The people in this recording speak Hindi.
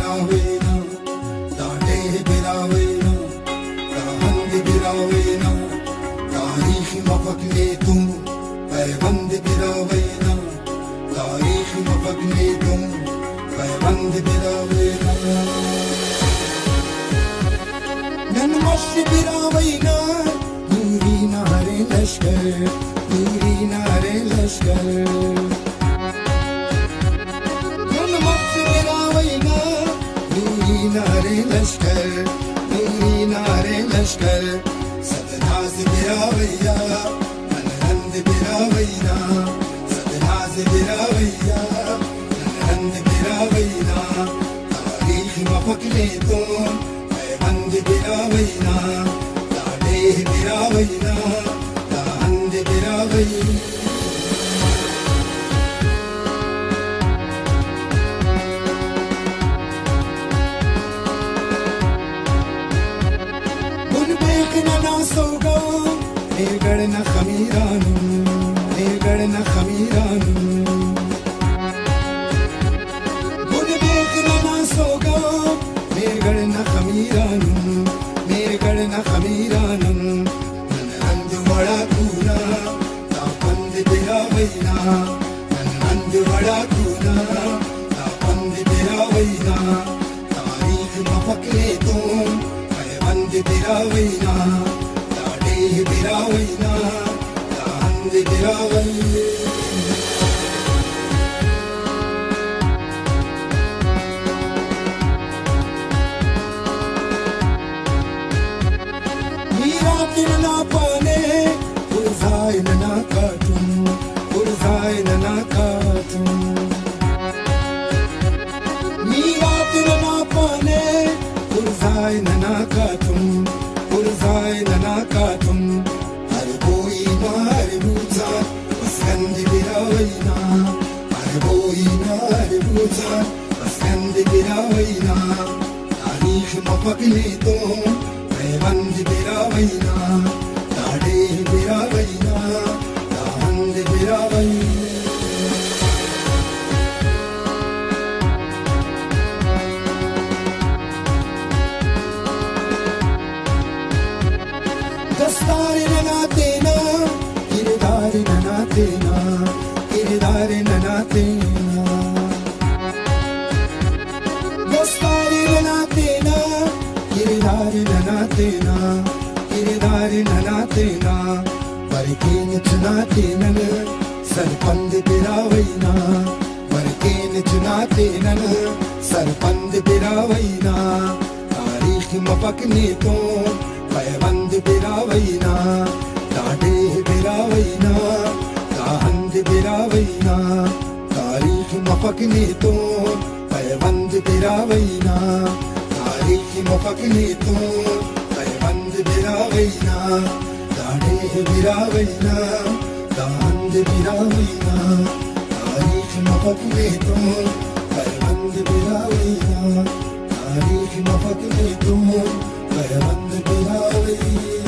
बिरावेना दाढ़े बिरावेना दाहंद बिरावेना तारीख मफकने तुम पैबंद बिरावेना तारीख मफकने तुम पैबंद बिरावेना ननमश बिरावेना नूरी नारे लश्कर नारे लश्कर सदनाज बिरावैया नंद बिरावैना सदनाज बिरावैया नंद बिरावैना तारीख मफकने तुम पैबंद बिरावैना दाढ़े बिरावैना दाहंद बिरावैना निर्गणना खमीरानु निर्गणना खमीरानु बुन देखना सोगा निर्गणना खमीरानु निर्गणना खमीरानु नंद वड़ा कूना तापंद बिरावैना नंद वड़ा कूना तापंद बिरावैना तारीख मफकने तुम पैबंद बिरावैना बिरावैना दाहंद बिरावैना मीरात ना पाने पुरजाए ना काटूं पुरजाए ना काटूं मीरात ना पाने पुरजाए ना काटूं पुरजाए ना काटूं हर कोई नार बूझा पसंद बिरावैना हर कोई नार बूझा पसंद बिरावैना तारीख मफकने तुम पैबंद बिरावैना दाढ़े बिरावैना दाहंद बिरावैना दस्तार नना तेना किरदार नना तेना किरदार नना तेना दस्तार नना तेना किरदार नना तेना किरदार नना तेना बरकेन चुना तेनन सरपंद बिरावैना बरकेन चुना तेनन सरपंद बिरावैना तारीख मफकने तुम पैबंद बिरावैना दाढ़े बिरावैना दाहंद बिरावैना तारीख मफकने तुम पैबंद बिरावैना तारीख मफकने तुम पैबंद बिरावैना दाढ़े बिरावैना दाहंद बिरावैना तारीख मफकने तुम पैबंद बिरावैना तारीख मफकने तुम पैबंद बिरावैना